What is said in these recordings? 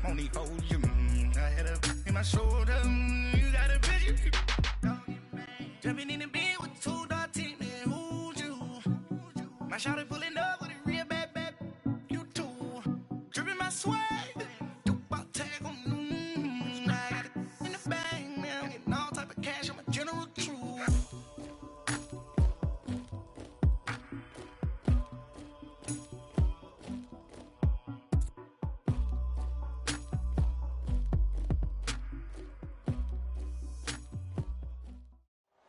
up on these foes. I had a in my shoulder. You got a bitch. Jumping in the bed with 2 dark teeth, man. Who's you? My shawty pulling up with a real bad. You too. Dripping my swag. About tag on. I got it in the bag, man. I'm getting all type of cash. I'm a general true.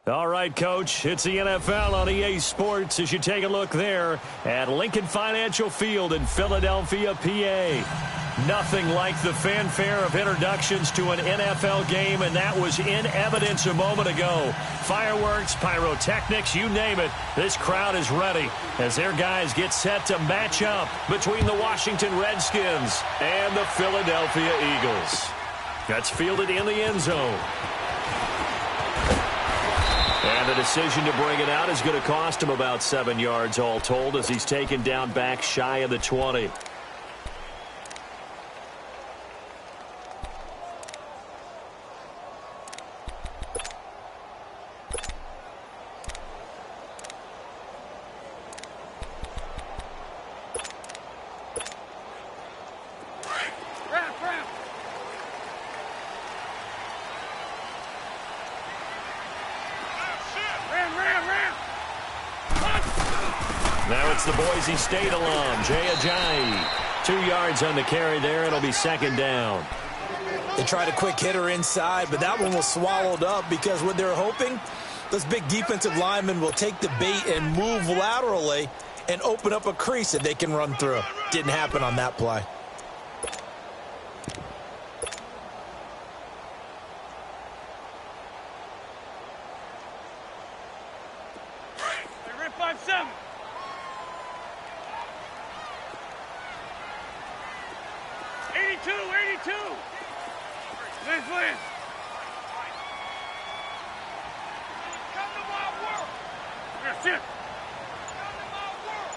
All right, Coach, it's the NFL on EA Sports as you take a look there at Lincoln Financial Field in Philadelphia, PA. Nothing like the fanfare of introductions to an NFL game, and that was in evidence a moment ago. Fireworks, pyrotechnics, you name it, this crowd is ready as their guys get set to match up between the Washington Redskins and the Philadelphia Eagles. That's fielded in the end zone. And the decision to bring it out is going to cost him about 7 yards all told as he's taken down back shy of the 20. Now it's the Boise State alum, Jay Ajayi. 2 yards on the carry there. It'll be second down. They tried a quick hitter inside, but that one was swallowed up because what they're hoping, those big defensive linemen will take the bait and move laterally and open up a crease that they can run through. Didn't happen on that play. Red 5-7. Liz. Come to my world. That's it. Come to my world.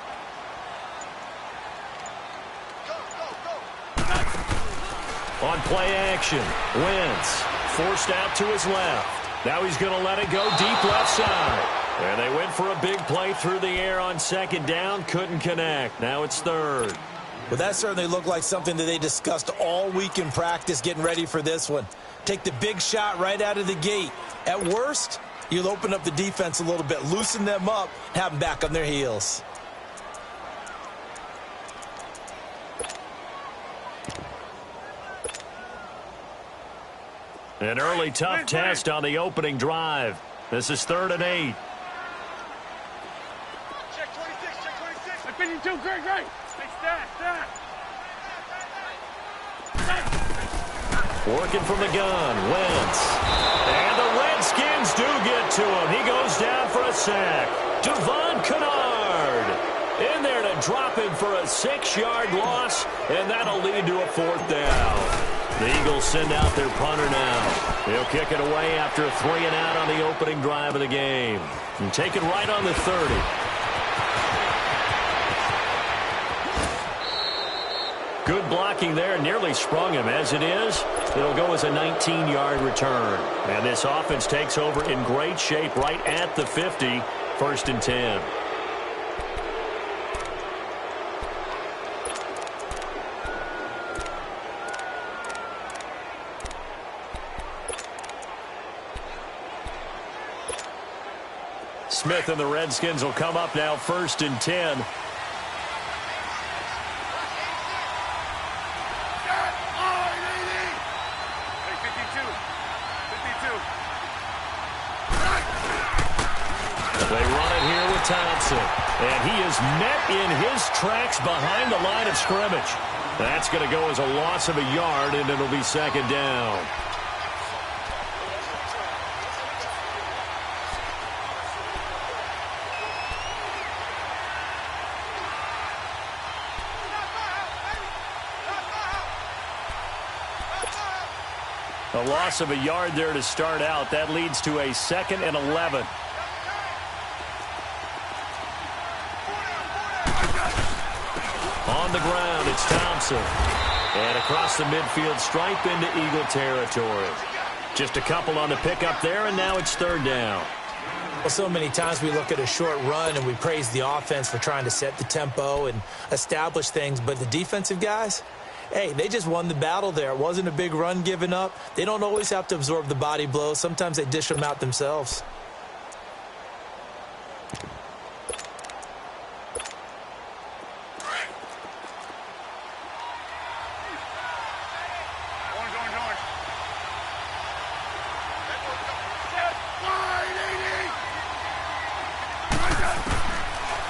Go. On play action, Wentz forced out to his left. Now he's going to let it go deep left side. And they went for a big play through the air on second down. Couldn't connect. Now it's third. Well, that certainly looked like something that they discussed all week in practice getting ready for this one. Take the big shot right out of the gate. At worst, you'll open up the defense a little bit, loosen them up, have them back on their heels. An early tough test on the opening drive. This is 3rd and 8. Check 26, check 26. 52, great. Hey, stat. Working from the gun, Wentz. And the Redskins do get to him. He goes down for a sack. Devon Kennard in there to drop him for a 6-yard loss, and that'll lead to a 4th down. The Eagles send out their punter now. They'll kick it away after a 3-and-out on the opening drive of the game. And take it right on the 30. Good blocking there, nearly sprung him. As it is, it'll go as a 19-yard return. And this offense takes over in great shape right at the 50, 1st and 10. Smith and the Redskins will come up now 1st and 10. Thompson, and he is met in his tracks behind the line of scrimmage. That's going to go as a loss of a yard, and it'll be 2nd down. A loss of a yard there to start out. That leads to a 2nd and 11. On the ground, it's Thompson. And across the midfield stripe into Eagle territory. Just a couple on the pickup there, and now it's third down. Well, so many times we look at a short run and we praise the offense for trying to set the tempo and establish things, but the defensive guys, hey, they just won the battle there. It wasn't a big run given up. They don't always have to absorb the body blows. Sometimes they dish them out themselves.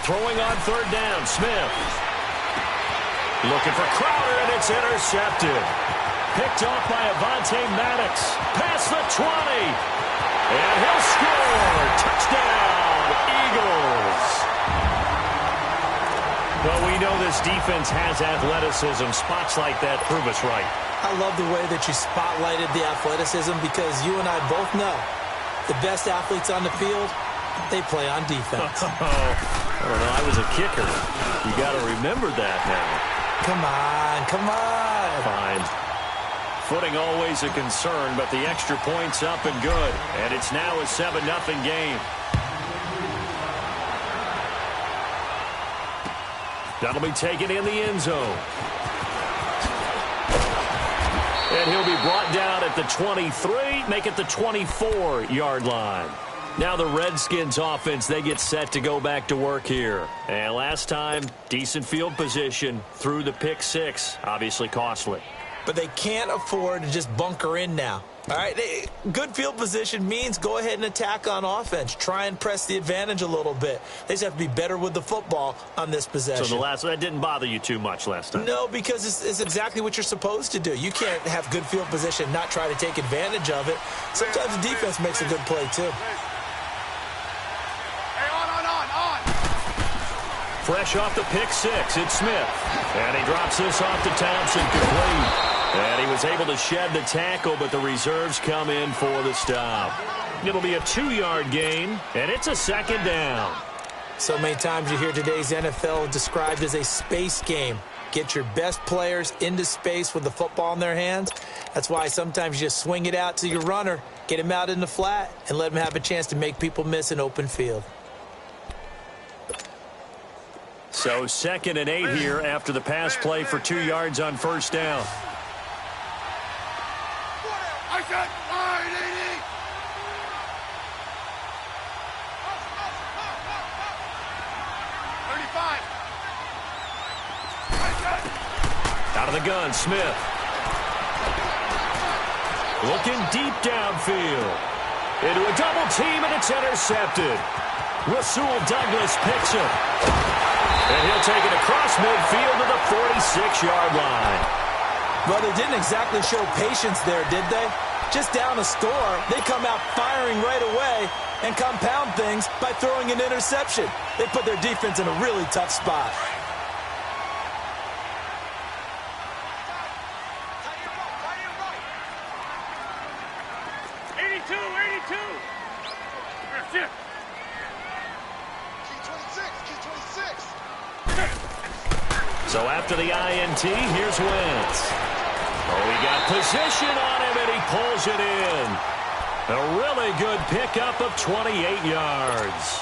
Throwing on third down, Smith. Looking for Crowder, and it's intercepted. Picked off by Avonte Maddox. Past the 20. And he'll score. Touchdown, Eagles. Well, we know this defense has athleticism. Spots like that prove us right. I love the way that you spotlighted the athleticism because you and I both know the best athletes on the field, they play on defense. I don't know. I was a kicker. You got to remember that now. Come on, come on. Fine. Footing always a concern, but the extra point's up and good. And it's now a 7-0 game. That'll be taken in the end zone. And he'll be brought down at the 23, make it the 24-yard line. Now the Redskins offense, they get set to go back to work here. And last time, decent field position through the pick six. Obviously costly. But they can't afford to just bunker in now. All right, good field position means go ahead and attack on offense. Try and press the advantage a little bit. They just have to be better with the football on this possession. So that didn't bother you too much last time? No, because it's exactly what you're supposed to do. You can't have good field position, not try to take advantage of it. Sometimes the defense makes a good play too. Fresh off the pick six, it's Smith. And he drops this off to Thompson, complete. And he was able to shed the tackle, but the reserves come in for the stop. It'll be a 2-yard gain, and it's a second down. So many times you hear today's NFL described as a space game. Get your best players into space with the football in their hands. That's why sometimes you just swing it out to your runner, get him out in the flat, and let him have a chance to make people miss an open field. So 2nd and 8 here after the pass play for 2 yards on first down. I said 980. Out of the gun, Smith. Looking deep downfield. Into a double team, and it's intercepted. Rasul Douglas picks him. And he'll take it across midfield to the 46-yard line. Well, they didn't exactly show patience there, did they? Just down a score, they come out firing right away and compound things by throwing an interception. They put their defense in a really tough spot. So after the INT, here's Wentz. Oh, he got position on him, and he pulls it in. A really good pickup of 28 yards.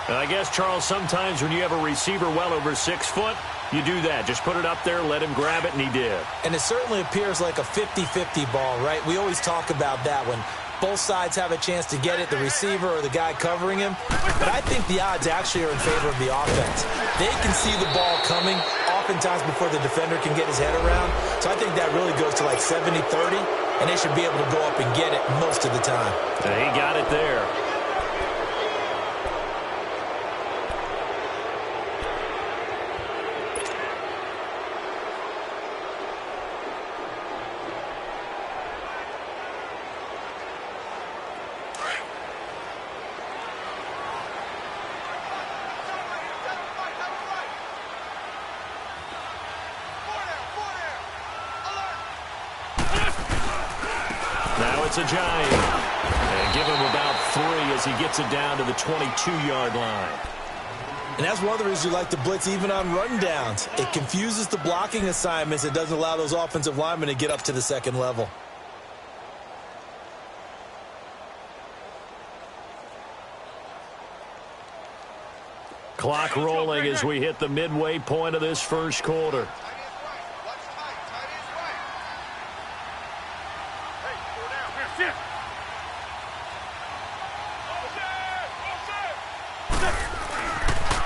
And I guess, Charles, sometimes when you have a receiver well over 6 foot, you do that. Just put it up there, let him grab it, and he did. And it certainly appears like a 50-50 ball, right? We always talk about that when both sides have a chance to get it, the receiver or the guy covering him. But I think the odds actually are in favor of the offense. They can see the ball coming oftentimes before the defender can get his head around. So I think that really goes to like 70-30, and they should be able to go up and get it most of the time. And he got it there. It's a giant. And give him about 3 as he gets it down to the 22-yard line. And that's one of the reasons you like to blitz even on rundowns. It confuses the blocking assignments. It doesn't allow those offensive linemen to get up to the second level. Clock rolling as we hit the midway point of this first quarter.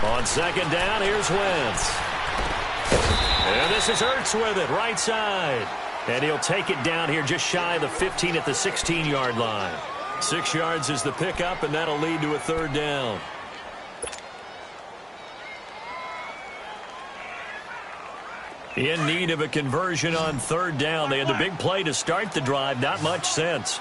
On second down, here's Wentz. And this is Ertz with it, right side. And he'll take it down here just shy of the 15 at the 16-yard line. 6 yards is the pickup, and that'll lead to a third down. In need of a conversion on third down. They had the big play to start the drive. Not much sense.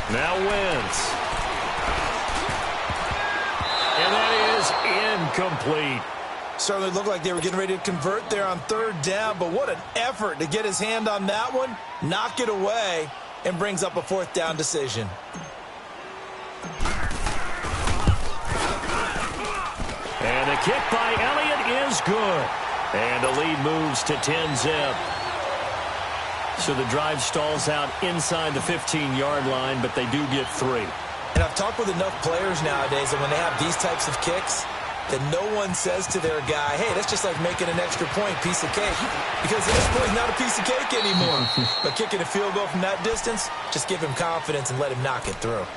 Now Wentz. And that is incomplete. Certainly looked like they were getting ready to convert there on third down, but what an effort to get his hand on that one, knock it away, and brings up a fourth down decision. And the kick by Elliott is good. And the lead moves to 10-zip. So the drive stalls out inside the 15-yard line, but they do get 3. And I've talked with enough players nowadays that when they have these types of kicks, that no one says to their guy, hey, that's just like making an extra point, piece of cake. Because at this point, not a piece of cake anymore. But kicking a field goal from that distance, just give him confidence and let him knock it through.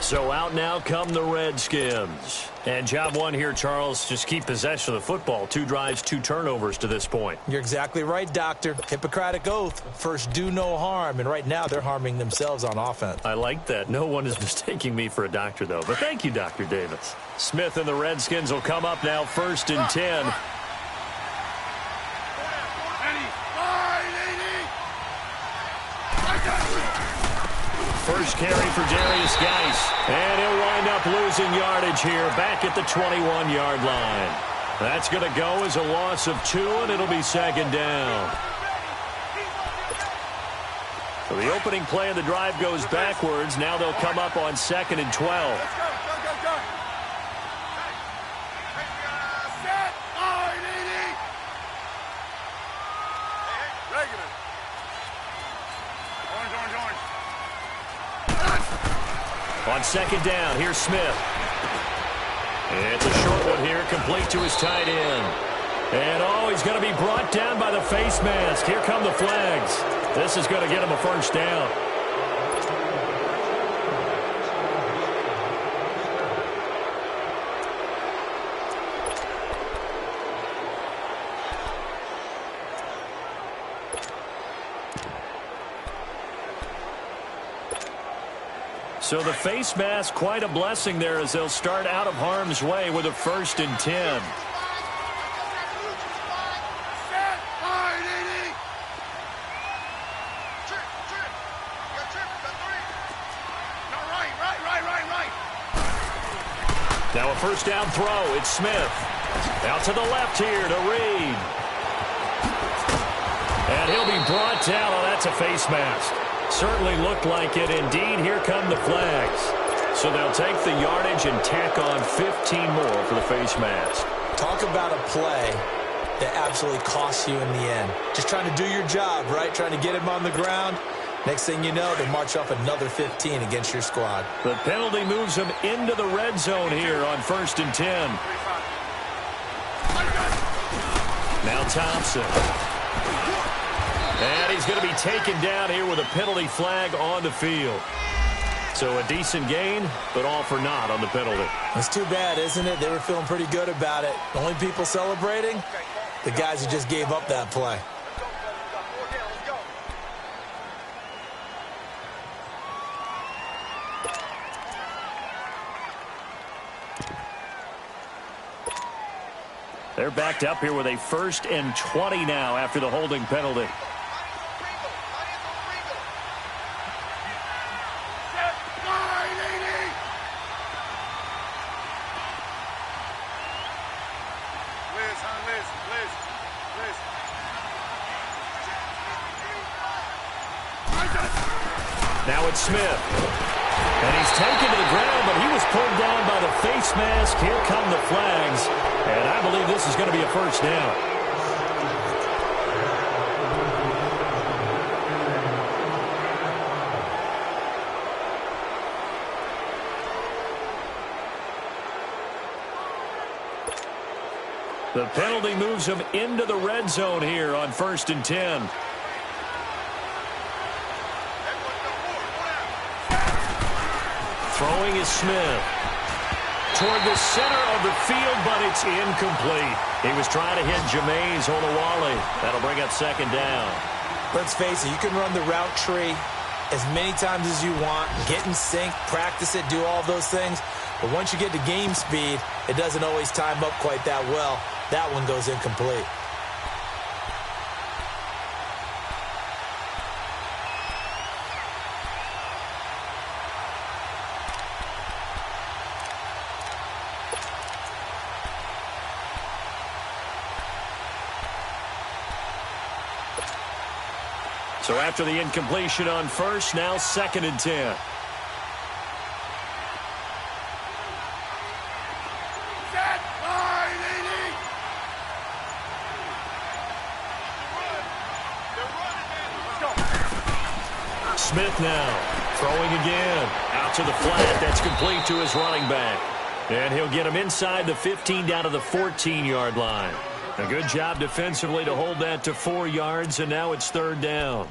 So out now come the Redskins. And job one here, Charles, just keep possession of the football. 2 drives, 2 turnovers to this point. You're exactly right, Doctor. Hippocratic oath. First, do no harm. And right now, they're harming themselves on offense. I like that. No one is mistaking me for a doctor, though. But thank you, Dr. Davis. Smith and the Redskins will come up now 1st and 10. First carry for Darius Geis. And he'll wind up losing yardage here back at the 21-yard line. That's going to go as a loss of 2, and it'll be second down. So the opening play of the drive goes backwards. Now they'll come up on 2nd and 12. On second down, here's Smith. It's a short one here, complete to his tight end. And, oh, he's going to be brought down by the face mask. Here come the flags. This is going to get him a first down. So the face mask, quite a blessing there as they'll start out of harm's way with a 1st and 10. Now a first down throw. It's Smith. Out to the left here to Reed. And he'll be brought down. Oh, that's a face mask. Certainly looked like it. Indeed, here come the flags. So they'll take the yardage and tack on 15 more for the face mask. Talk about a play that absolutely costs you in the end. Just trying to do your job, right? Trying to get him on the ground. Next thing you know, they march off another 15 against your squad. The penalty moves them into the red zone here on 1st and 10. Now Thompson. And he's going to be taken down here with a penalty flag on the field. So a decent gain, but all for naught on the penalty. It's too bad, isn't it? They were feeling pretty good about it. The only people celebrating, the guys who just gave up that play. They're backed up here with a 1st and 20 now after the holding penalty. Now it's Smith. And he's taken to the ground, but he was pulled down by the face mask. Here come the flags. And I believe this is going to be a first down. The penalty moves him into the red zone here on 1st and 10. Throwing is Smith. Toward the center of the field, but it's incomplete. He was trying to hit Jameis Olawale. That'll bring up 2nd down. Let's face it, you can run the route tree as many times as you want, get in sync, practice it, do all those things. But once you get to game speed, it doesn't always time up quite that well. That one goes incomplete. So after the incompletion on 1st, now 2nd and 10. Smith now throwing again. Out to the flat. That's complete to his running back. And he'll get him inside the 15 down to the 14-yard line. A good job defensively to hold that to 4 yards, and now it's 3rd down.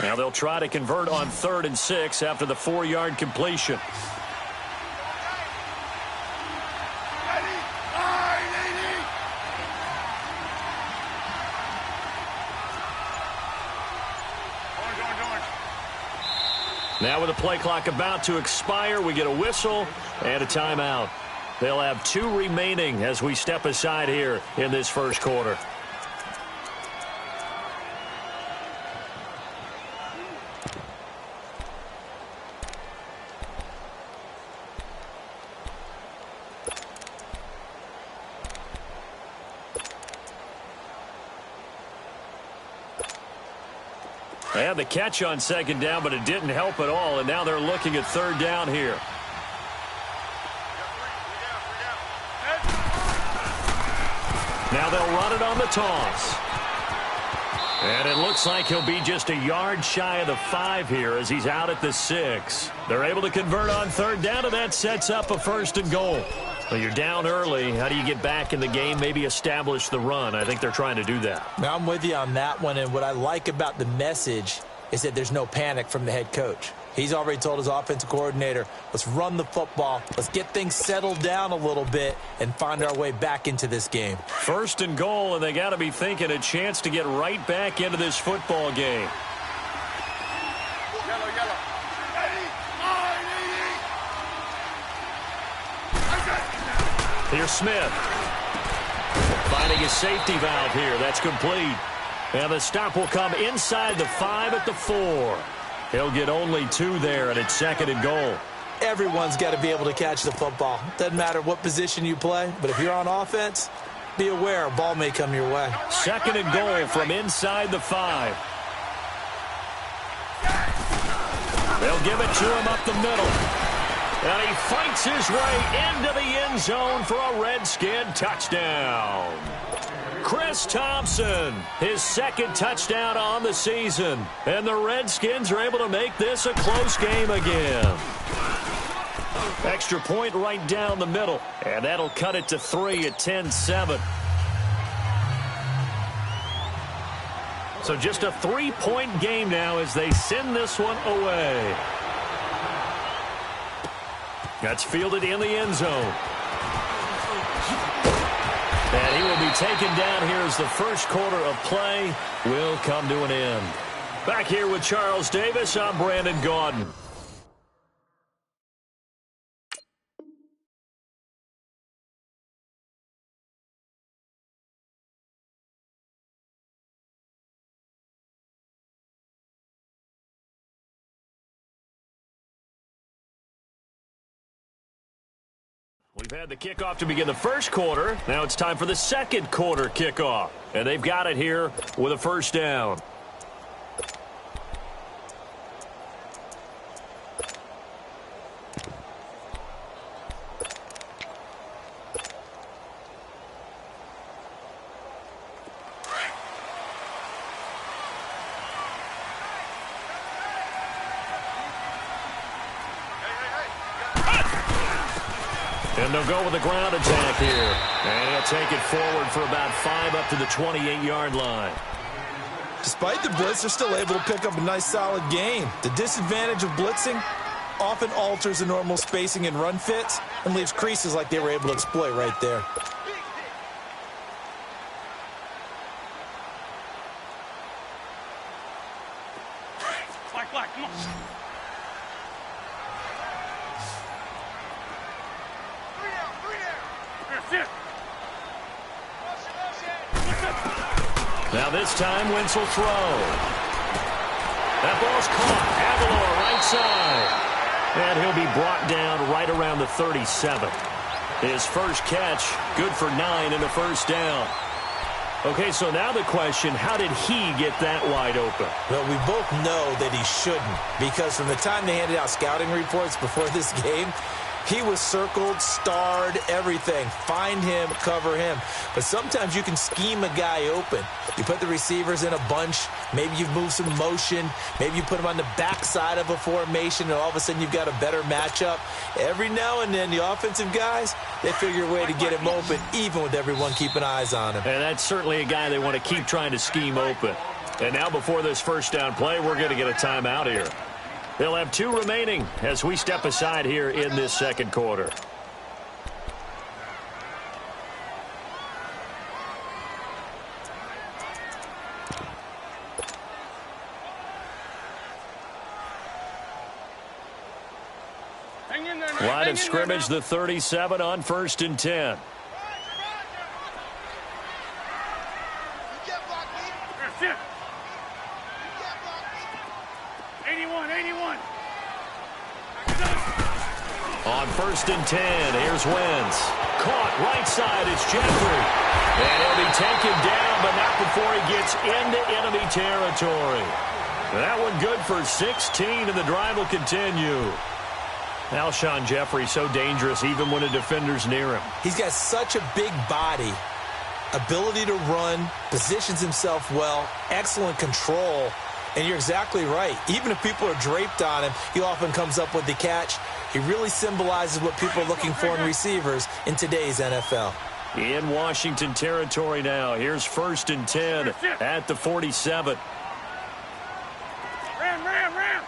Now they'll try to convert on 3rd and 6 after the 4-yard completion. Now with the play clock about to expire, we get a whistle and a timeout. They'll have 2 remaining as we step aside here in this 1st quarter. They had the catch on 2nd down, but it didn't help at all, and now they're looking at 3rd down here. Now they'll run it on the toss. And it looks like he'll be just a yard shy of the 5 here as he's out at the 6. They're able to convert on 3rd down, and that sets up a 1st and goal. Well, you're down early. How do you get back in the game, maybe establish the run? I think they're trying to do that. Now, I'm with you on that one, and what I like about the message is that there's no panic from the head coach. He's already told his offensive coordinator, let's run the football, let's get things settled down a little bit and find our way back into this game. 1st and goal, and they got to be thinking a chance to get right back into this football game. Here's Smith. Finding a safety valve here. That's complete. And the stop will come inside the 5 at the 4. He'll get only 2 there, and it's 2nd and goal. Everyone's got to be able to catch the football. Doesn't matter what position you play, but if you're on offense, be aware a ball may come your way. 2nd and goal from inside the 5. They'll give it to him up the middle. And he fights his way into the end zone for a Redskin touchdown. Chris Thompson, his 2nd touchdown on the season. And the Redskins are able to make this a close game again. Extra point right down the middle. And that'll cut it to 3 at 10-7. So just a 3-point game now as they send this one away. That's fielded in the end zone. And he will be taken down here as the 1st quarter of play will come to an end. Back here with Charles Davis, I'm Brandon Gaudin. We've had the kickoff to begin the first quarter. Now it's time for the second quarter kickoff. And they've got it here with a first down. And they'll go with the ground attack here. And he'll take it forward for about 5 up to the 28-yard line. Despite the blitz, they're still able to pick up a nice, solid gain. The disadvantage of blitzing often alters the normal spacing and run fits and leaves creases like they were able to exploit right there. Come on. Now this time, Wentz will throw. That ball's caught. Aguilar right side. And he'll be brought down right around the 37. His first catch, good for 9 and a first down. Okay, so now the question, how did he get that wide open? Well, we both know that he shouldn't, because from the time they handed out scouting reports before this game, he was circled, starred, everything. Find him, cover him. But sometimes you can scheme a guy open. You put the receivers in a bunch. Maybe you move some motion. Maybe you put them on the backside of a formation, and all of a sudden you've got a better matchup. Every now and then, the offensive guys, they figure a way to get him open, even with everyone keeping eyes on him. And that's certainly a guy they want to keep trying to scheme open. And now before this first down play, we're going to get a timeout here. They'll have 2 remaining as we step aside here in this second quarter. Hang in there, man. Line of scrimmage, the 37 on 1st and 10. Here, 81. On 1st and 10, here's Wentz. Caught right side, it's Jeffrey. And he'll be taken down, but not before he gets into enemy territory. That one good for 16, and the drive will continue. Alshon Jeffrey so dangerous even when a defender's near him. He's got such a big body, ability to run, positions himself well, excellent control. And you're exactly right. Even if people are draped on him, he often comes up with the catch. He really symbolizes what people are looking for in receivers in today's NFL. In Washington territory now. Here's 1st and 10 at the 47. Ram.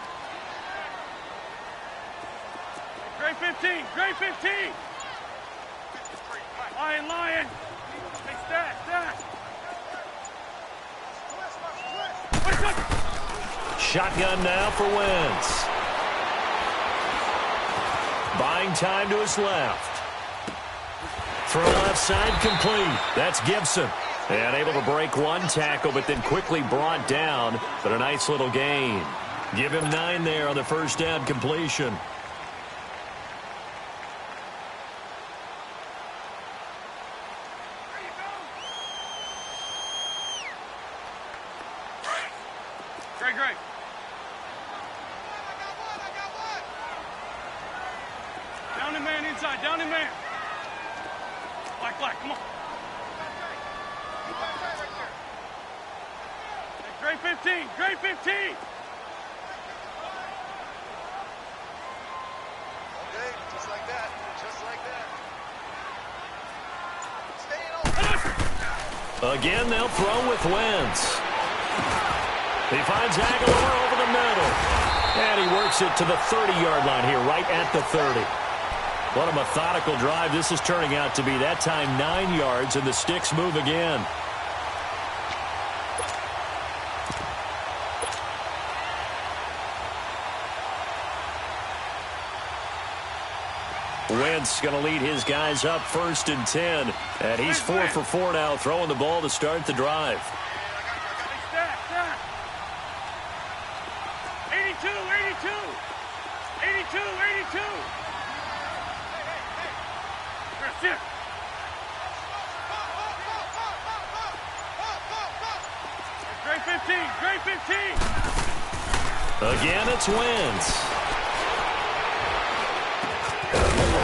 Gray 15. Lion. Hey, stack. Shotgun now for Wentz. Buying time to his left. Throw left side complete. That's Gibson. And able to break one tackle, but then quickly brought down. But a nice little gain. Give him 9 there on the first down completion. Great. Down and man inside. Black, come on. Gray 15. Okay, just like that. Stay in. Again, they'll throw with Wentz. He finds Aguilar over the middle. And he works it to the 30-yard line here, right at the 30. What a methodical drive this is turning out to be. That time 9 yards, and the sticks move again. Wentz going to lead his guys up 1st and 10. And he's 4 for 4 now, throwing the ball to start the drive. 82. shift. Great 15, great 15. Again, it's Wentz.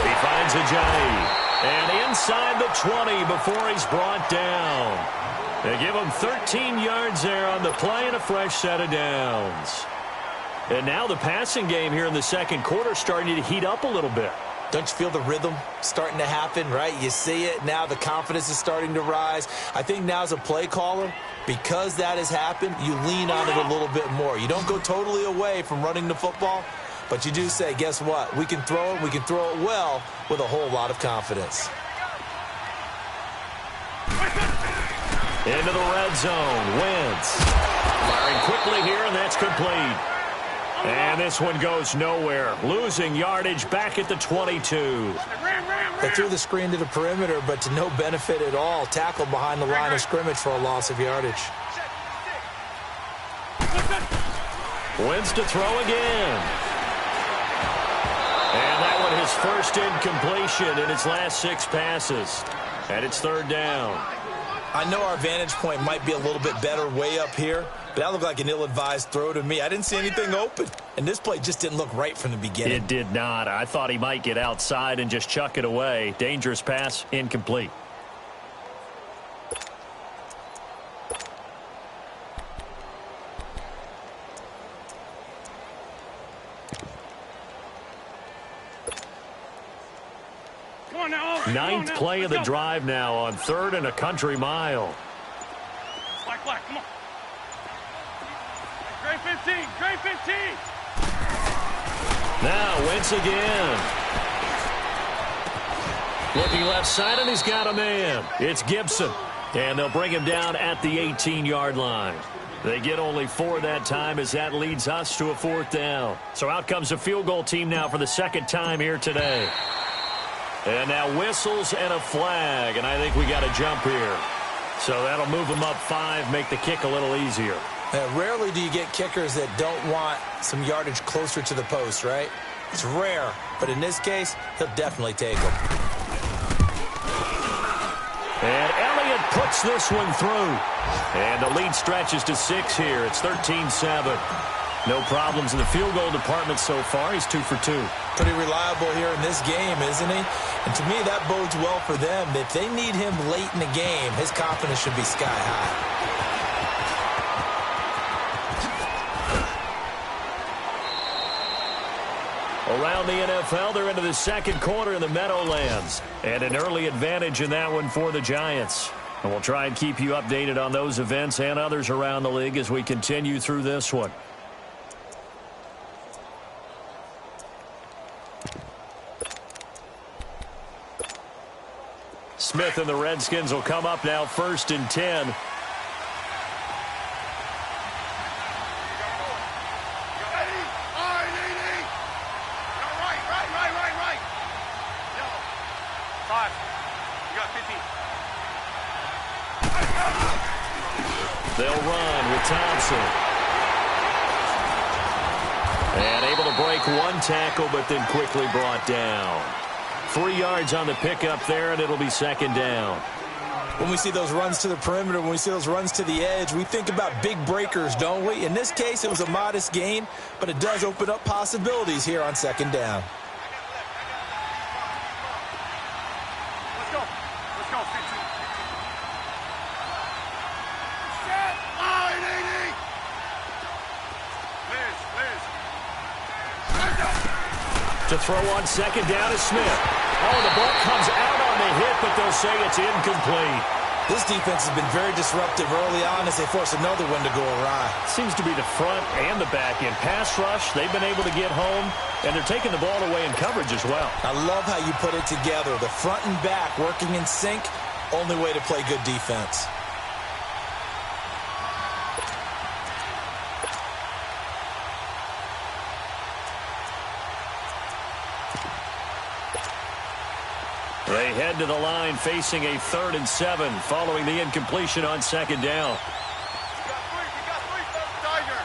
He finds Ajayi. And inside the 20 before he's brought down. They give him 13 yards there on the play and a fresh set of downs. And now the passing game here in the second quarter starting to heat up a little bit. Don't you feel the rhythm starting to happen, right? You see it. Now the confidence is starting to rise. I think now as a play caller, because that has happened, you lean on it a little bit more. You don't go totally away from running the football, but you do say, guess what? We can throw it. We can throw it well with a whole lot of confidence. Into the red zone. Wentz firing quickly here, and that's complete. And this one goes nowhere. Losing yardage back at the 22. They threw the screen to the perimeter, but to no benefit at all. Tackled behind the line of scrimmage for a loss of yardage. Wentz to throw again. And that one his first incompletion in his last 6 passes. And it's third down. I know our vantage point might be a little bit better way up here, but that looked like an ill-advised throw to me. I didn't see anything open, and this play just didn't look right from the beginning. It did not. I thought he might get outside and just chuck it away. Dangerous pass, incomplete. Ninth play of the drive now on 3rd and a country mile. Black, come on. Great 15, great 15. Now Wentz again. Looking left side, and he's got a man. It's Gibson. And they'll bring him down at the 18-yard line. They get only 4 that time as that leads us to a 4th down. So out comes a field goal team now for the second time here today. And now whistles and a flag, and I think we got a jump here. So that'll move them up 5, make the kick a little easier. Rarely do you get kickers that don't want some yardage closer to the post, right? It's rare, but in this case, he'll definitely take them. And Elliott puts this one through. And the lead stretches to 6 here. It's 13-7. No problems in the field goal department so far. He's 2 for 2. Pretty reliable here in this game, isn't he? And to me, that bodes well for them. If they need him late in the game, his confidence should be sky high. Around the NFL, they're into the second quarter in the Meadowlands. And an early advantage in that one for the Giants. And we'll try and keep you updated on those events and others around the league as we continue through this one. Smith and the Redskins will come up now 1st and 10. Right. Yellow. 5. You got 15. They'll run with Thompson. And able to break 1 tackle, but then quickly brought down. 3 yards on the pickup there, and it'll be 2nd down. When we see those runs to the perimeter, when we see those runs to the edge, we think about big breakers, don't we? In this case, it was a modest gain, but it does open up possibilities here on 2nd down. Let's go. Let's go, 15. Set. Line, 80. Liz. To throw on 2nd down is Smith. Oh, the ball comes out on the hit, but they'll say it's incomplete. This defense has been very disruptive early on as they force another one to go awry. Seems to be the front and the back end. Pass rush, they've been able to get home, and they're taking the ball away in coverage as well. I love how you put it together. The front and back working in sync, only way to play good defense. They head to the line facing a 3rd and 7 following the incompletion on 2nd down. You got 3, Tiger.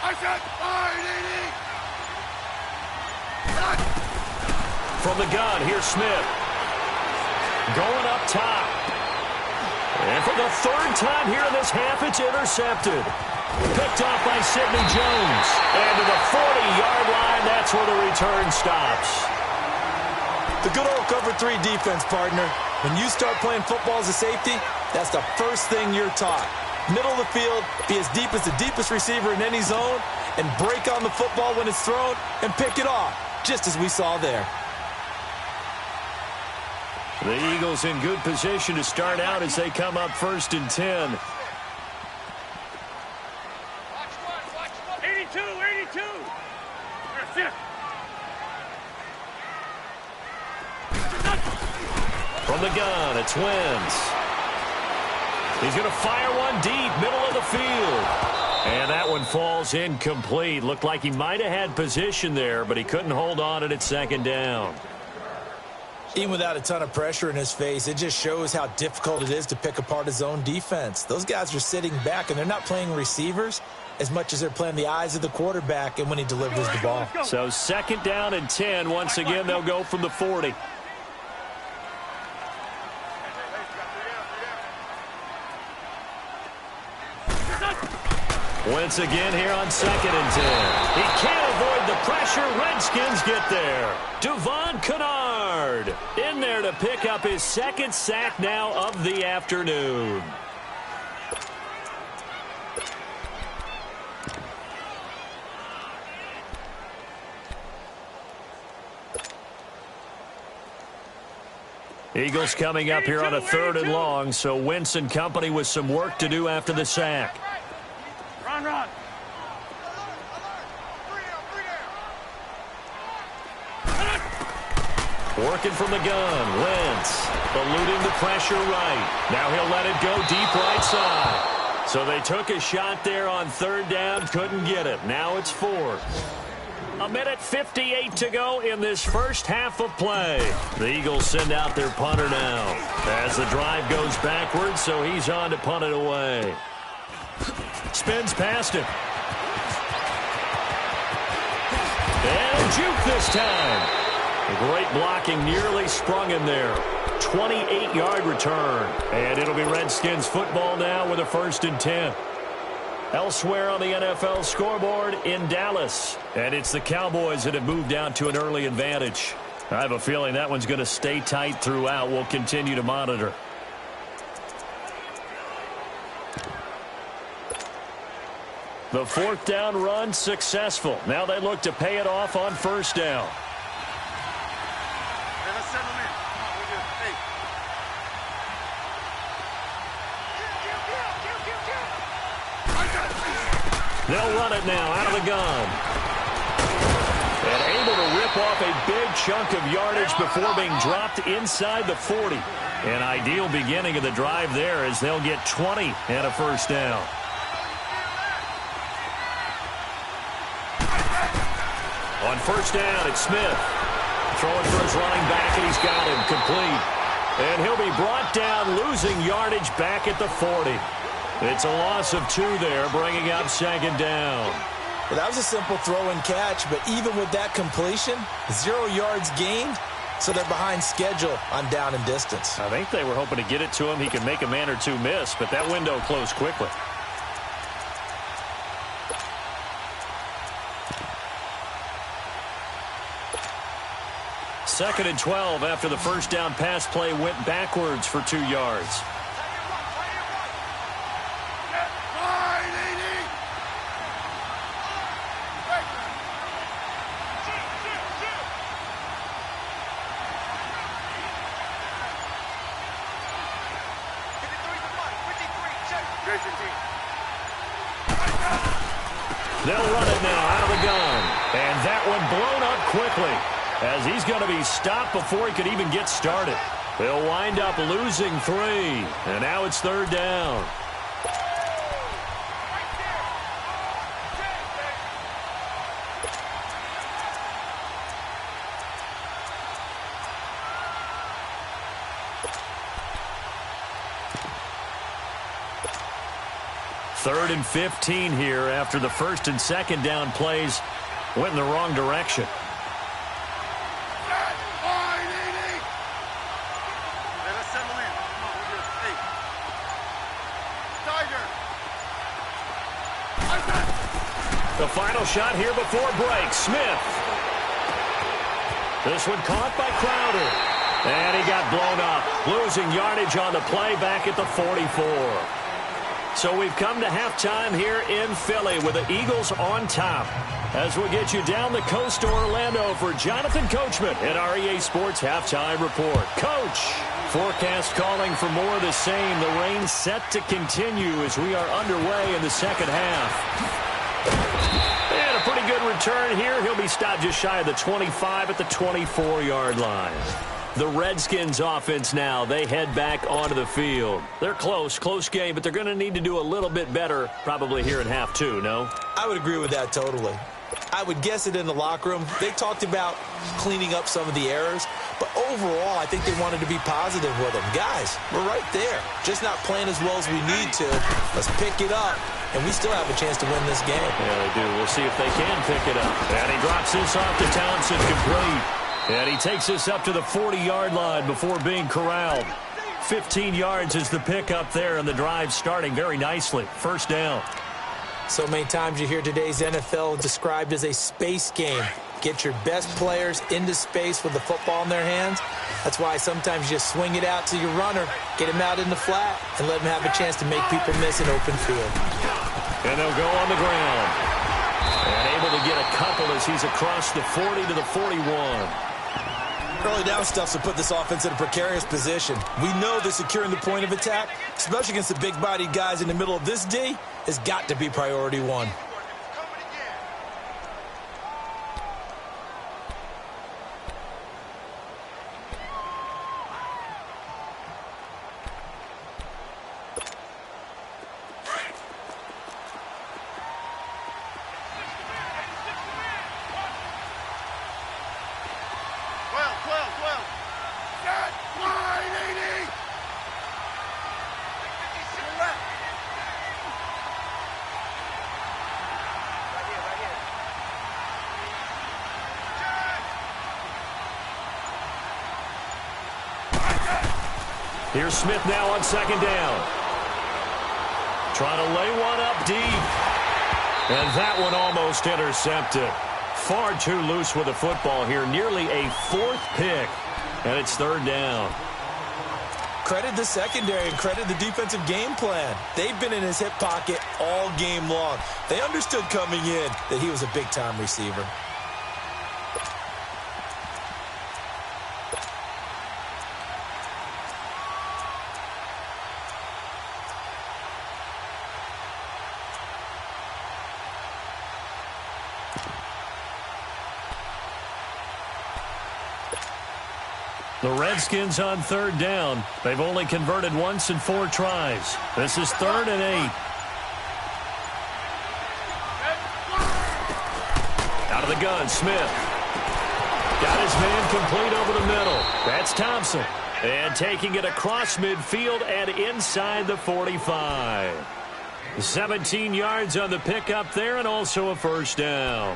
I said, line, 80. From the gun, here's Smith. Going up top. And for the third time here in this half, it's intercepted. Picked off by Sidney Jones. And to the 40-yard line, that's where the return stops. The good old cover 3 defense, partner. When you start playing football as a safety, that's the first thing you're taught. Middle of the field, be as deep as the deepest receiver in any zone, and break on the football when it's thrown and pick it off, just as we saw there. The Eagles in good position to start out as they come up 1st and 10. Watch one. 82. That's it. From the gun, it's Wentz. He's going to fire one deep, middle of the field. And that one falls incomplete. Looked like he might have had position there, but he couldn't hold on at 2nd down. Even without a ton of pressure in his face, it just shows how difficult it is to pick apart his own defense. Those guys are sitting back, and they're not playing receivers as much as they're playing the eyes of the quarterback and when he delivers the ball. So 2nd down and 10. Once again, they'll go from the 40. Wentz again here on 2nd and 10. He can't avoid the pressure. Redskins get there. Devon Kennard in there to pick up his 2nd sack now of the afternoon. Eagles coming up here on a 3rd and long, so Wentz and company with some work to do after the sack. Run. Working from the gun, Wentz eluding the pressure right. Now he'll let it go deep right side. So they took a shot there on 3rd down, couldn't get it. Now it's 4th. 1:58 to go in this first half of play. The Eagles send out their punter now as the drive goes backwards, so he's on to punt it away. Spins past him. And juke this time. Great blocking, nearly sprung him there. 28-yard return. And it'll be Redskins football now with a 1st and 10. Elsewhere on the NFL scoreboard in Dallas. And it's the Cowboys that have moved out to an early advantage. I have a feeling that one's going to stay tight throughout. We'll continue to monitor. The 4th down run successful. Now they look to pay it off on 1st down. Let's settle in. Come on, we're good. Hey. They'll run it now out of the gun. And able to rip off a big chunk of yardage before being dropped inside the 40. An ideal beginning of the drive there as they'll get 20 and a 1st down. On 1st down, it's Smith. Throwing for his running back, and he's got him complete. And he'll be brought down, losing yardage back at the 40. It's a loss of 2 there, bringing up 2nd down. Well, that was a simple throw and catch, but even with that completion, 0 yards gained, so they're behind schedule on down and distance. I think they were hoping to get it to him. He could make a man or two miss, but that window closed quickly. Second and 12 after the 1st down pass play went backwards for 2 yards. They'll run it now out of the gun. And that one blown up quickly as he's going to be stopped before he could even get started. They'll wind up losing 3. And now it's 3rd down. Third and 15 here after the 1st and 2nd down plays went in the wrong direction. The final shot here before break. Smith. This one caught by Crowder. And he got blown up. Losing yardage on the play back at the 44. So we've come to halftime here in Philly with the Eagles on top. As we'll get you down the coast to Orlando for Jonathan Coachman at our EA Sports Halftime Report. Coach, forecast calling for more of the same. The rain set to continue as we are underway in the second half. And a pretty good return here. He'll be stopped just shy of the 25 at the 24-yard line. The Redskins offense now, they head back onto the field. They're close game, but they're going to need to do a little bit better probably here in half two, no? I would agree with that totally. I would guess it in the locker room. They talked about cleaning up some of the errors, but overall, I think they wanted to be positive with them. Guys, we're right there. Just not playing as well as we need to. Let's pick it up, and we still have a chance to win this game. Yeah, they do. We'll see if they can pick it up. And he drops this off to Thompson, complete. And he takes this up to the 40-yard line before being corralled. 15 yards is the pickup there, and the drive starting very nicely. First down. So many times you hear today's NFL described as a space game. Get your best players into space with the football in their hands. That's why sometimes you just swing it out to your runner, get him out in the flat, and let him have a chance to make people miss an open field. And they'll go on the ground. And able to get a couple as he's across the 40 to the 41. Early down stuff to put this offense in a precarious position. We know that securing the point of attack, especially against the big-bodied guys in the middle of this D, has got to be priority one. Here's Smith now on second down. Trying to lay one up deep. And that one almost intercepted. Far too loose with the football here. Nearly a fourth pick. And it's third down. Credit the secondary and credit the defensive game plan. They've been in his hip pocket all game long. They understood coming in that he was a big-time receiver. The Redskins on third down. They've only converted once in 4 tries. This is 3rd and 8. Out of the gun, Smith. Got his man complete over the middle. That's Thompson. And taking it across midfield and inside the 45. 17 yards on the pickup there and also a first down.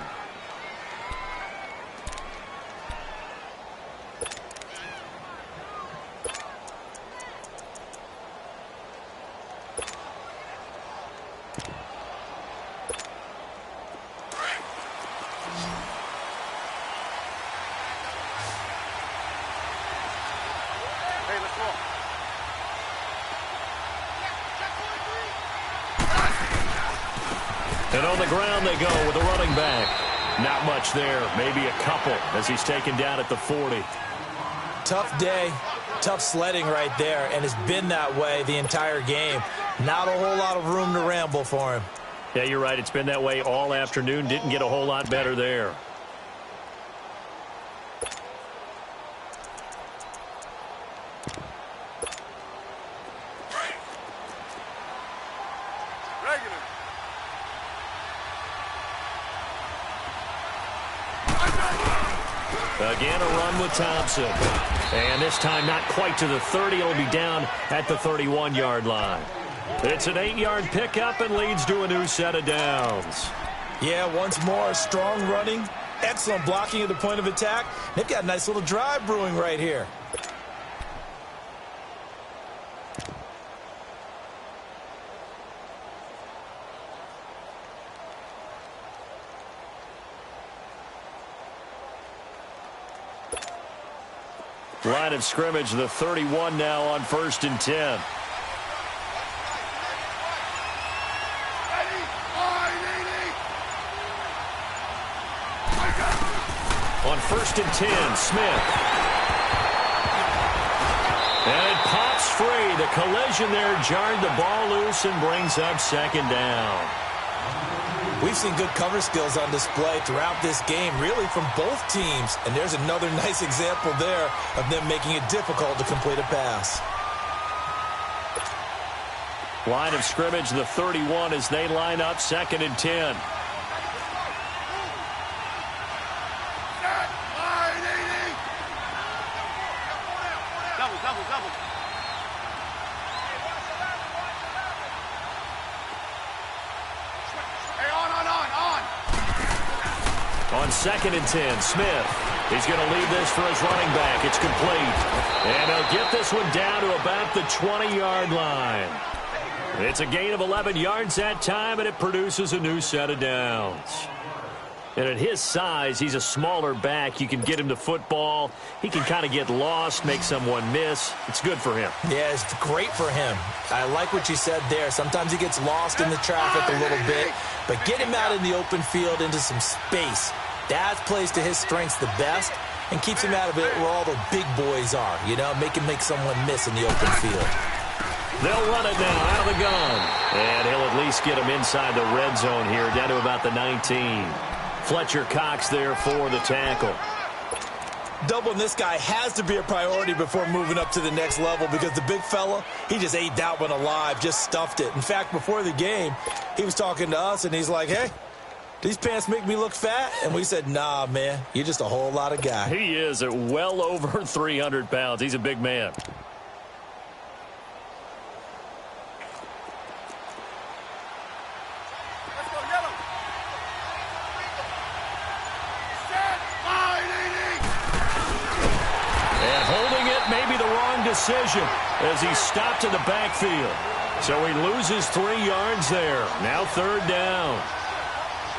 And on the ground they go with a running back. Not much there. Maybe a couple as he's taken down at the 40. Tough day. Tough sledding right there, and it's been that way the entire game. Not a whole lot of room to ramble for him. Yeah, you're right. It's been that way all afternoon. Didn't get a whole lot better there. Again, a run with Thompson. And this time not quite to the 30. It'll be down at the 31-yard line. It's an 8-yard pickup and leads to a new set of downs. Yeah, once more, strong running, excellent blocking at the point of attack. They've got a nice little drive brewing right here. Line of scrimmage, the 31 now on 1st and 10. On 1st and 10, Smith. And it pops free. The collision there jarred the ball loose and brings up 2nd down. We've seen good cover skills on display throughout this game, really from both teams. And there's another nice example there of them making it difficult to complete a pass. Line of scrimmage, the 31 as they line up 2nd and 10. Double. Hey, on. On 2nd and 10, Smith. He's going to leave this for his running back. It's complete. And he'll get this one down to about the 20-yard line. It's a gain of 11 yards that time, and it produces a new set of downs. And at his size, he's a smaller back. You can get him to football. He can kind of get lost, make someone miss. It's good for him. Yeah, it's great for him. I like what you said there. Sometimes he gets lost in the traffic a little bit, but get him out in the open field into some space. That plays to his strengths the best and keeps him out of it where all the big boys are, you know, make someone miss in the open field. They'll run it now out of the gun. And he'll at least get him inside the red zone here, down to about the 19. Fletcher Cox there for the tackle. Doubling this guy has to be a priority before moving up to the next level because the big fella, he just ate that one alive, just stuffed it. In fact, before the game, he was talking to us, and he's like, hey, these pants make me look fat? And we said, nah, man, you're just a whole lot of guy. He is at well over 300 pounds. He's a big man. Decision as he stopped in the backfield. So he loses 3 yards there. Now 3rd down.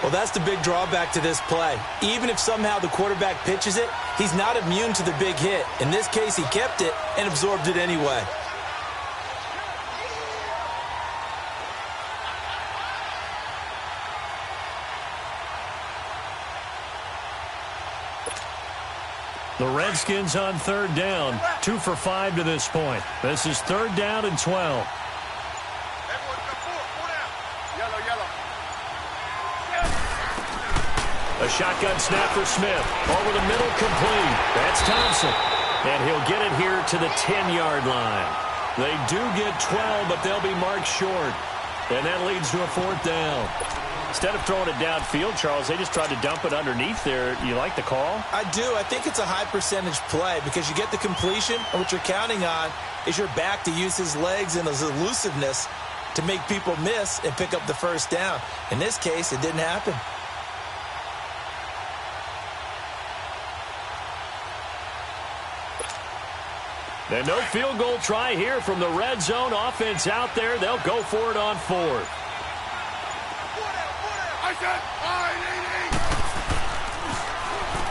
Well, that's the big drawback to this play. Even if somehow the quarterback pitches it, he's not immune to the big hit. In this case, he kept it and absorbed it anyway. The Redskins on 3rd down, 2 for 5 to this point. This is 3rd down and 12. Yellow. A shotgun snap for Smith. Over the middle, complete. That's Thompson. And he'll get it here to the 10-yard line. They do get 12, but they'll be marked short. And that leads to a 4th down. Instead of throwing it downfield, Charles, they just tried to dump it underneath there. You like the call? I do. I think it's a high percentage play because you get the completion, and what you're counting on is your back to use his legs and his elusiveness to make people miss and pick up the 1st down. In this case, it didn't happen. And no field goal try here from the red zone. Offense out there. They'll go for it on 4th.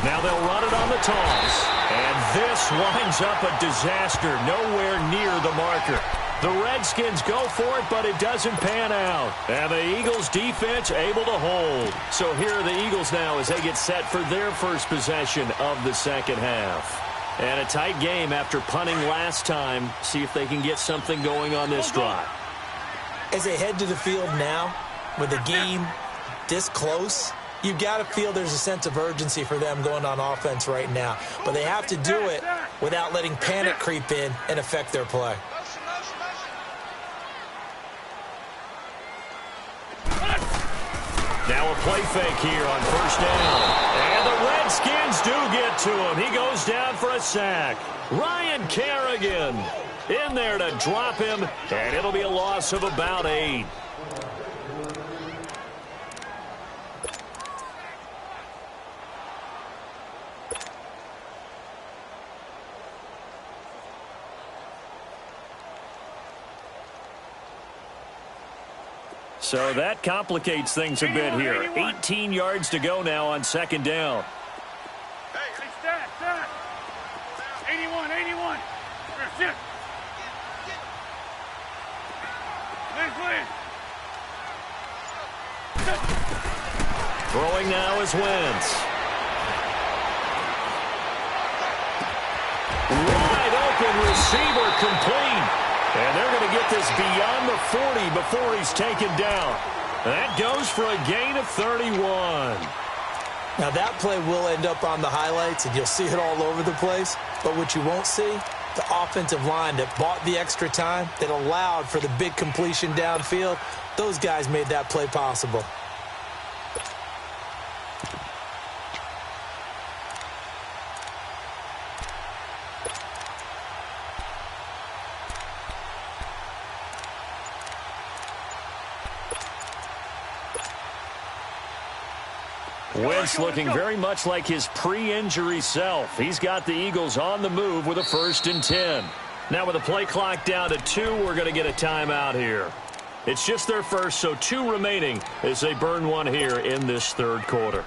Now they'll run it on the toss. And this winds up a disaster. Nowhere near the marker. The Redskins go for it, but it doesn't pan out. And the Eagles defense able to hold. So here are the Eagles now as they get set for their first possession of the 2nd half. And a tight game after punting last time. See if they can get something going on this drive. As they head to the field now, with the game this close, you've got to feel there's a sense of urgency for them going on offense right now. But they have to do it without letting panic creep in and affect their play. Now a play fake here on 1st down. And the Redskins do get to him. He goes down for a sack. Ryan Kerrigan in there to drop him, and it'll be a loss of about 8. So that complicates things a bit here. 18 yards to go now on 2nd down. Hey, stand. 81. 81. Here, sit. Clean. Throwing now is Wentz. Wide open receiver complete. And they're going to get this beyond the 40 before he's taken down. That goes for a gain of 31. Now that play will end up on the highlights, and you'll see it all over the place. But what you won't see, the offensive line that bought the extra time, that allowed for the big completion downfield, those guys made that play possible. Wentz looking very much like his pre-injury self. He's got the Eagles on the move with a 1st and 10. Now with the play clock down to 2, we're going to get a timeout here. It's just their first, so 2 remaining as they burn one here in this 3rd quarter.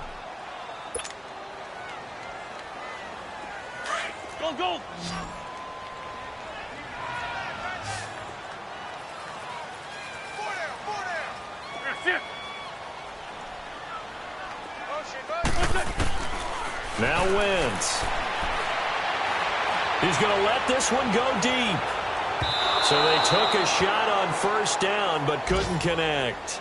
Go. Here, sit. Now Wentz. He's going to let this one go deep. So they took a shot on 1st down but couldn't connect.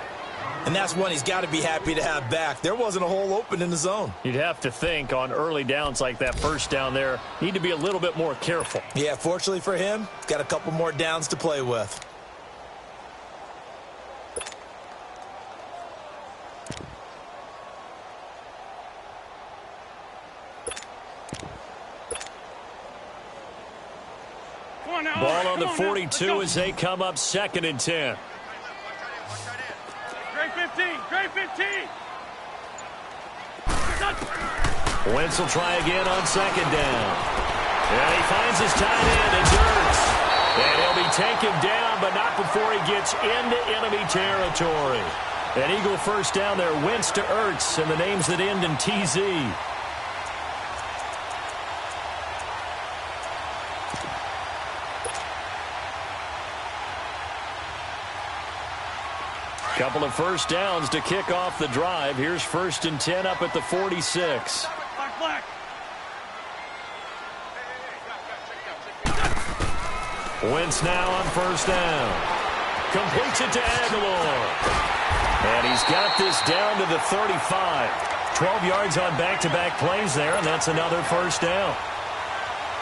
And that's one he's got to be happy to have back. There wasn't a hole open in the zone. You'd have to think on early downs like that 1st down there, need to be a little bit more careful. Yeah, fortunately for him, he's got a couple more downs to play with. Ball on the 42 as they come up 2nd and 10. Great 15. Wentz will try again on 2nd down. And he finds his tight end. It's Ertz. And he'll be taken down, but not before he gets into enemy territory. An Eagle 1st down there. Wentz to Ertz, and the names that end in TZ. Couple of 1st downs to kick off the drive. Here's 1st and 10 up at the 46. Black. Wentz now on 1st down. Completes it to Aguilar. And he's got this down to the 35. 12 yards on back-to-back plays there, and that's another 1st down.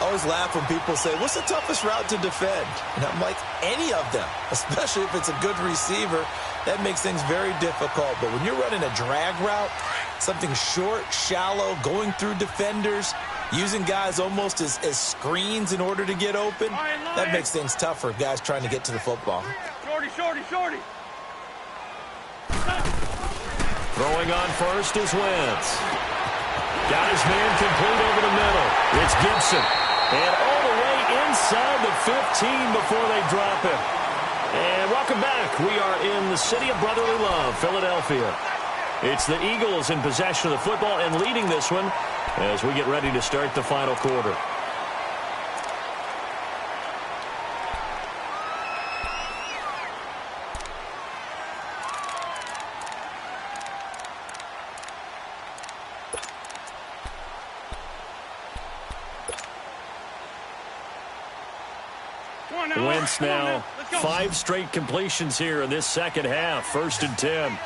I always laugh when people say, what's the toughest route to defend? And I'm like, any of them, especially if it's a good receiver. That makes things very difficult. But when you're running a drag route, something short, shallow, going through defenders, using guys almost as screens in order to get open, that makes things tough for guys trying to get to the football. Shorty. Throwing on 1st is Wentz. Got his man complete over the middle. It's Gibson. And all the way inside the 15 before they drop him. And welcome back. We are in the city of brotherly love, Philadelphia. It's the Eagles in possession of the football and leading this one as we get ready to start the final quarter. Wentz now 5 straight completions here in this 2nd half. 1st and 10.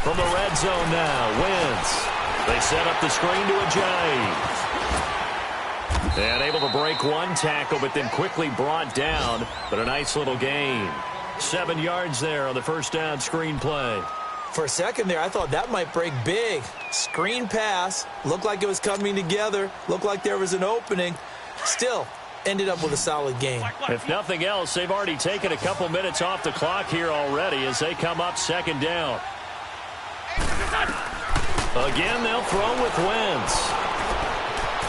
From the red zone now, Wentz. They set up the screen to Ajayi. And able to break one tackle, but then quickly brought down. But a nice little gain. 7 yards there on the 1st down screen play. For a second there, I thought that might break big. Screen pass. Looked like it was coming together. Looked like there was an opening. Still, ended up with a solid game. If nothing else, they've already taken a couple minutes off the clock here already as they come up 2nd down. Again, they'll throw with Wentz.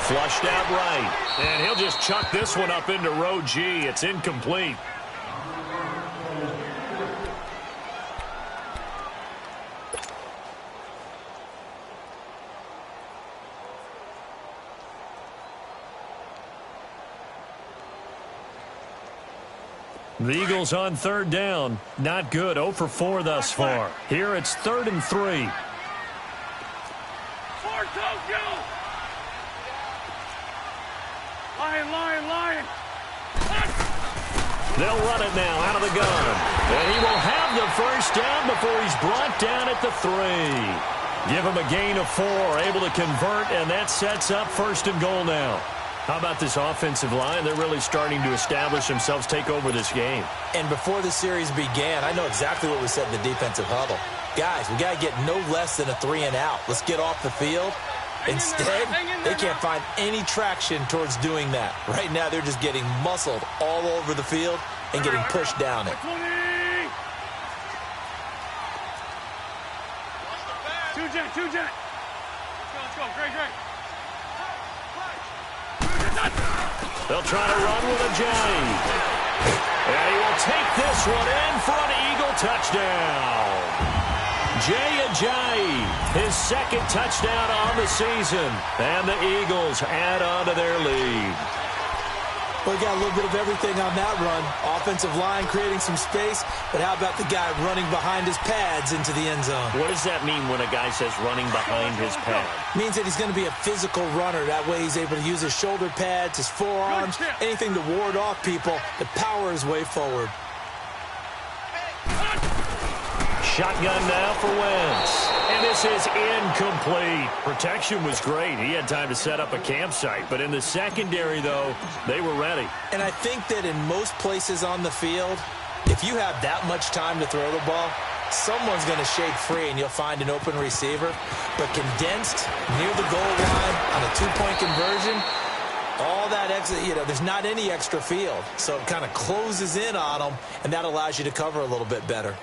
Flushed out right. And he'll just chuck this one up into row G. It's incomplete. The Eagles on third down. Not good. 0 for 4 thus far. Here it's 3rd and 3. Lion. They'll run it now out of the gun. And he will have the first down before he's brought down at the 3. Give him a gain of 4. Able to convert, and that sets up 1st and goal now. How about this offensive line? They're really starting to establish themselves, take over this game. And before the series began, I know exactly what was said in the defensive huddle. Guys, we got to get no less than a 3 and out. Let's get off the field. Instead, they can't find any traction towards doing that. Right now, they're just getting muscled all over the field and getting pushed down it. Two jet. Let's go. Great. They'll try to run with a J. And he will take this one in for an Eagle touchdown. Jay Ajayi, his 2nd touchdown on the season. And the Eagles add on to their lead. Well, we got a little bit of everything on that run. Offensive line creating some space, but how about the guy running behind his pads into the end zone? What does that mean when a guy says running behind his pad? Means that he's going to be a physical runner. That way he's able to use his shoulder pads, his forearms, anything to ward off people. The power is way forward. Shotgun now for Wentz. And this is incomplete. Protection was great. He had time to set up a campsite. But in the secondary, though, they were ready. And I think that in most places on the field, if you have that much time to throw the ball, someone's going to shake free and you'll find an open receiver. But condensed near the goal line on a 2-point conversion, all that extra, there's not any extra field. So it kind of closes in on them, and that allows you to cover a little bit better.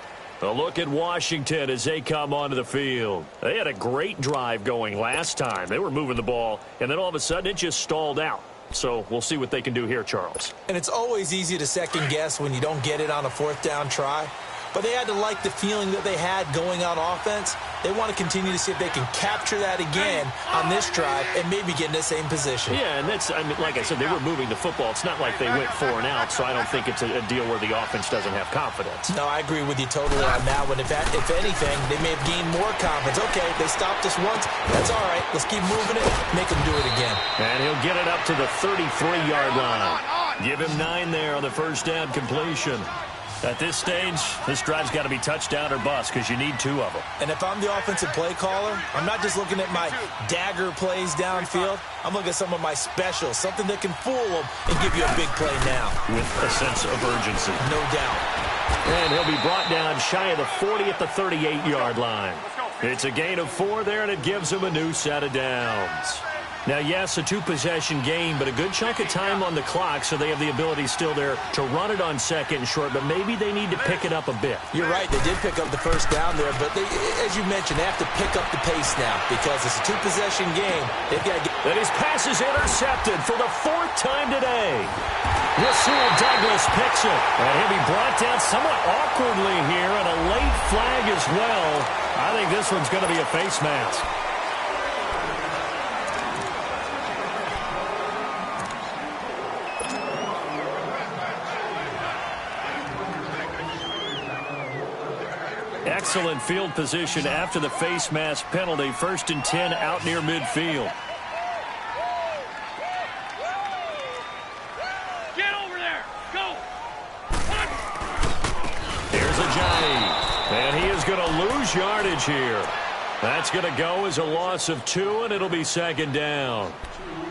A look at Washington as they come onto the field. They had a great drive going last time. They were moving the ball, and then all of a sudden it just stalled out. So we'll see what they can do here, Charles. And it's always easy to second guess when you don't get it on a 4th down try. But they had to like the feeling that they had going on offense. They want to continue to see if they can capture that again on this drive and maybe get in the same position. Yeah, and that's, like I said, they were moving the football. It's not like they went 4 and out, so I don't think it's a deal where the offense doesn't have confidence. No, I agree with you totally on that one. If anything, they may have gained more confidence. Okay, they stopped us once. That's all right. Let's keep moving it. Make them do it again. And he'll get it up to the 33-yard line. Give him 9 there on the 1st down completion. At this stage, this drive's got to be touchdown or bust because you need 2 of them. And if I'm the offensive play caller, I'm not just looking at my dagger plays downfield. I'm looking at some of my specials, something that can fool them and give you a big play now. With a sense of urgency. No doubt. And he'll be brought down shy of the 40 at the 38-yard line. It's a gain of 4 there, and it gives him a new set of downs. Now, yes, a 2-possession game, but a good chunk of time on the clock, so they have the ability still there to run it on 2nd and short, but maybe they need to pick it up a bit. You're right. They did pick up the 1st down there, but they, as you mentioned, they have to pick up the pace now because it's a 2-possession game. They've got to get... And his pass is intercepted for the 4th time today. Rasul Douglas picks it, and he'll be brought down somewhat awkwardly here, and a late flag as well. I think this one's going to be a face mask. Excellent field position after the face mask penalty. 1st and 10 out near midfield. Get over there. Go. Here's Ajayi. And he is going to lose yardage here. That's going to go as a loss of 2, and it'll be 2nd down.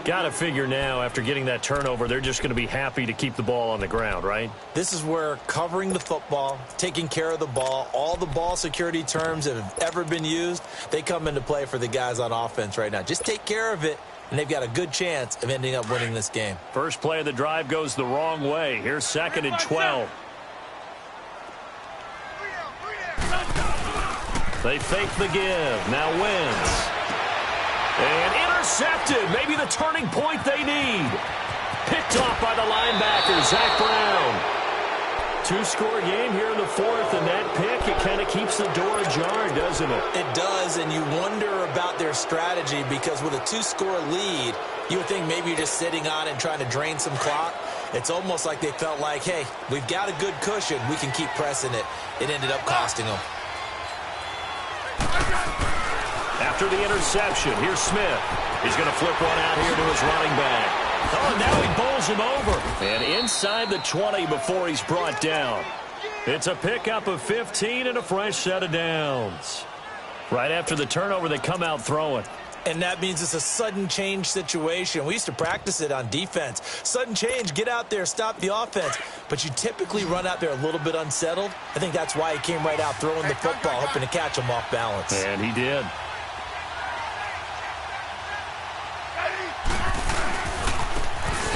Got to figure now, after getting that turnover, they're just going to be happy to keep the ball on the ground, right? This is where covering the football, taking care of the ball, all the ball security terms that have ever been used, they come into play for the guys on offense right now. Just take care of it, and they've got a good chance of ending up winning this game. First play of the drive goes the wrong way. Here's 2nd and 12. They fake the give. Now Wentz. And intercepted. Maybe the turning point they need. Picked off by the linebacker, Zach Brown. 2-score game here in the 4th, and that pick, it kind of keeps the door ajar, doesn't it? It does, and you wonder about their strategy because with a 2-score lead, you would think maybe you're just sitting on it and trying to drain some clock. It's almost like they felt like, hey, we've got a good cushion. We can keep pressing it. It ended up costing them. After the interception, here's Smith. He's going to flip one out here to his running back. Oh, now he bowls him over. And inside the 20 before he's brought down. It's a pickup of 15 and a fresh set of downs. Right after the turnover, they come out throwing. And that means it's a sudden change situation. We used to practice it on defense. Sudden change, get out there, stop the offense. But you typically run out there a little bit unsettled. I think that's why he came right out throwing the football, hoping to catch him off balance. And he did.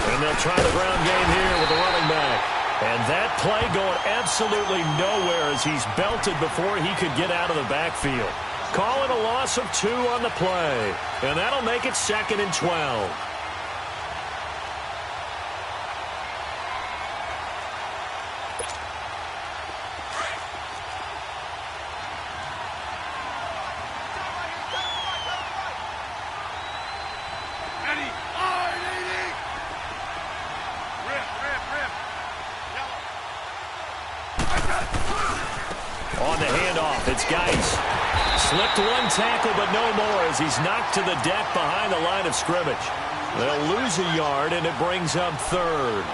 And they'll try the ground game here with the running back. And that play going absolutely nowhere as he's belted before he could get out of the backfield. Call it a loss of 2 on the play. And that'll make it 2nd and 12. On the handoff, it's Geis. Slipped one tackle, but no more as he's knocked to the deck behind the line of scrimmage. They'll lose a yard, and it brings up 3rd.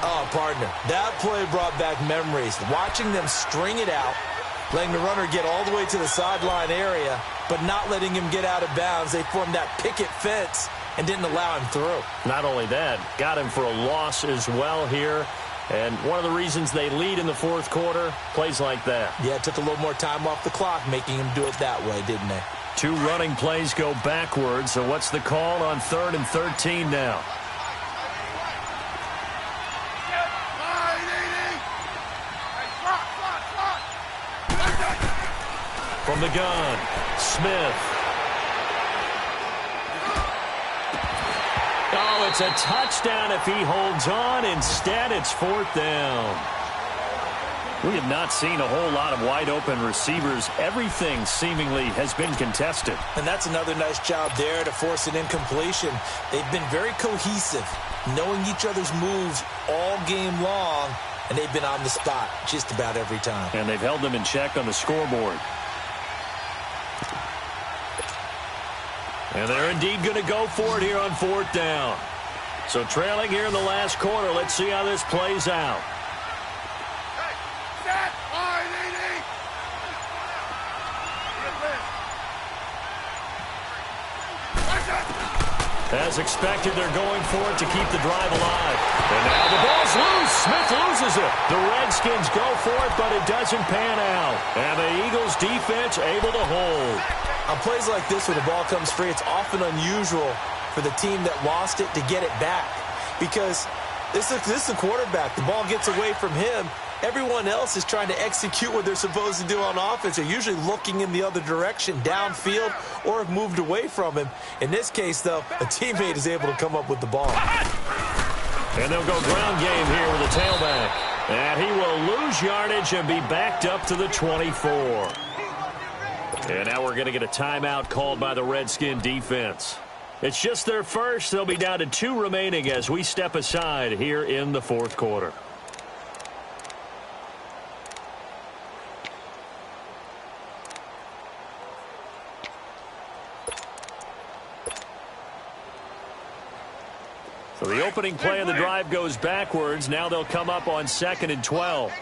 Oh, partner, that play brought back memories. Watching them string it out, letting the runner get all the way to the sideline area, but not letting him get out of bounds. They formed that picket fence and didn't allow him through. Not only that, got him for a loss as well here. And one of the reasons they lead in the 4th quarter, plays like that. Yeah, it took a little more time off the clock, making him do it that way, didn't they? 2 running plays go backwards, so what's the call on 3rd and 13 now? From the gun, Smith. Oh, it's a touchdown if he holds on. Instead, it's 4th down. We have not seen a whole lot of wide-open receivers. Everything seemingly has been contested. And that's another nice job there to force an incompletion. They've been very cohesive, knowing each other's moves all game long, and they've been on the spot just about every time. And they've held them in check on the scoreboard. And they're indeed going to go for it here on 4th down. So trailing here in the last quarter. Let's see how this plays out. As expected, they're going for it to keep the drive alive. And now the ball's loose. Smith loses it. The Redskins go for it, but it doesn't pan out. And the Eagles' defense able to hold. On plays like this, when the ball comes free, it's often unusual for the team that lost it to get it back. Because this is the quarterback. The ball gets away from him. Everyone else is trying to execute what they're supposed to do on offense. They're usually looking in the other direction, downfield, or have moved away from him. In this case, though, a teammate is able to come up with the ball. And they'll go ground game here with the tailback. And he will lose yardage and be backed up to the 24. And now we're going to get a timeout called by the Redskin defense. It's just their first. They'll be down to 2 remaining as we step aside here in the 4th quarter. So the opening play of the drive goes backwards. Now they'll come up on 2nd and 12.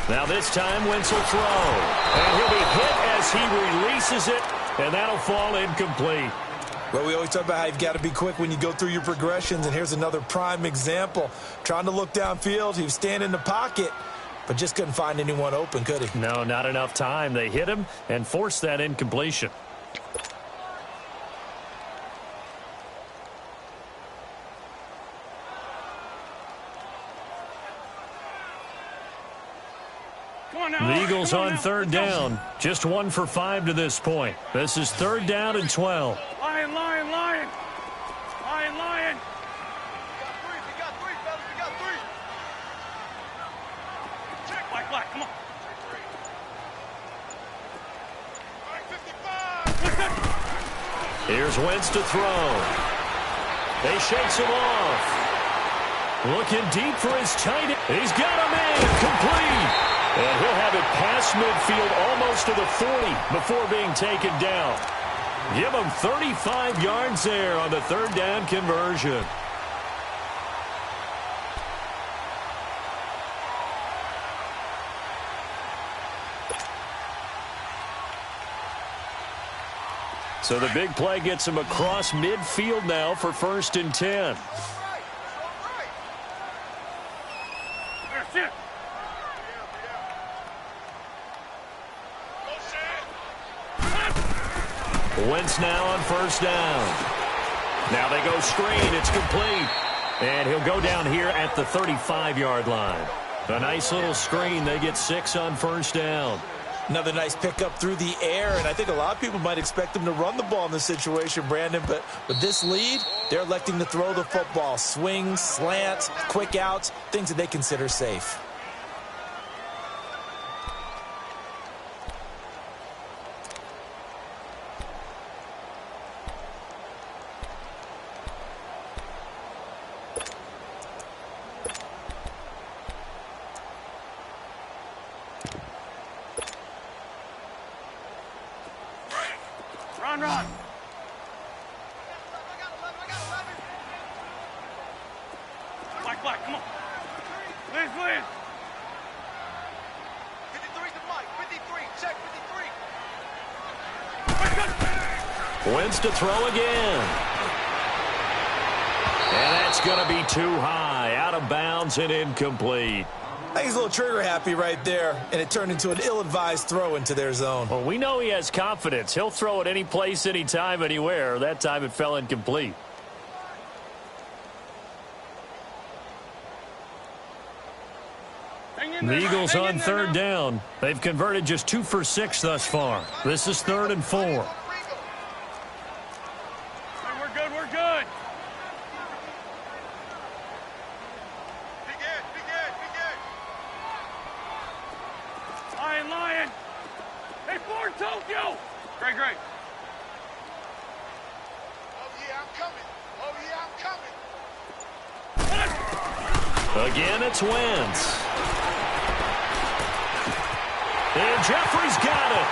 Now this time, Wentz will throw. And he'll be hit as he releases it, and that'll fall incomplete. Well, we always talk about how you've got to be quick when you go through your progressions, and here's another prime example. Trying to look downfield, he was standing in the pocket, but just couldn't find anyone open, could he? No, not enough time. They hit him and forced that incompletion. The Eagles on 3rd down. Just 1 for 5 to this point. This is 3rd down and 12. Lion, lion, lion. Lion, lion. We got 3, fellas. We got 3. Black, black, come on. All right, 55. Here's Wentz to throw. They shakes him off. Looking deep for his tight end. He's got him in. Complete. And he'll have it past midfield almost to the 40 before being taken down. Give him 35 yards there on the third down conversion. So the big play gets him across midfield now for 1st and 10. That's it. Wentz now on 1st down. Now they go screen. It's complete. And he'll go down here at the 35-yard line. A nice little screen. They get 6 on 1st down. Another nice pickup through the air, and I think a lot of people might expect them to run the ball in this situation, Brandon, but with this lead, they're electing to throw the football. Swings, slants, quick outs, things that they consider safe. Run. Black, come on. Liz. 53 to Mike. 53. Check 53. Wentz to throw again. And that's going to be too high. Out of bounds and incomplete. I think he's a little trigger happy right there, and it turned into an ill-advised throw into their zone. Well, we know he has confidence. He'll throw it any place, anytime, anywhere. That time it fell incomplete. The Eagles on 3rd down. They've converted just 2 for 6 thus far. This is 3rd and 4. We're good. Lion. Hey, Ford, Tokyo. Great. Oh, yeah, I'm coming. Again, it's Wentz. And Jeffrey's got it.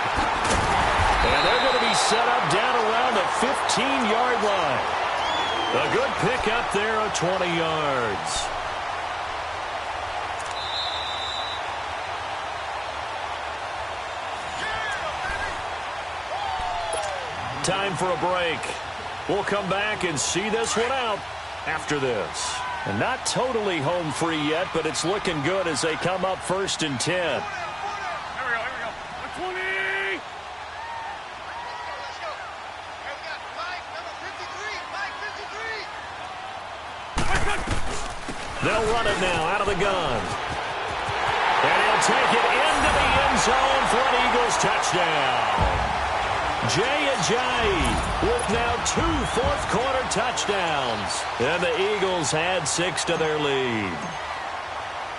And they're going to be set up down around the 15-yard line. A good pick up there of 20 yards. Time for a break. We'll come back and see this one out after this. And not totally home free yet, but it's looking good as they come up 1st and 10. Here we go. 120. Let's go. Here we got Mike, number 53. They'll run it now out of the gun. And he'll take it into the end zone for an Eagles touchdown. Jay Ajayi with now 2 fourth-quarter touchdowns. And the Eagles add 6 to their lead.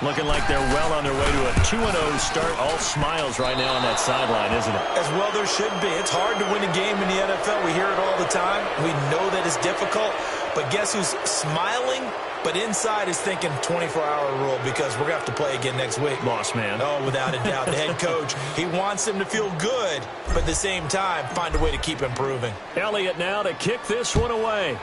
Looking like they're well on their way to a 2-0 start. All smiles right now on that sideline, isn't it? As well there should be. It's hard to win a game in the NFL. We hear it all the time. We know that it's difficult. But guess who's smiling? But inside is thinking 24-hour rule because we're going to have to play again next week. Boss man. Oh, without a doubt. The head coach, he wants them to feel good, but at the same time, find a way to keep improving. Elliott now to kick this one away.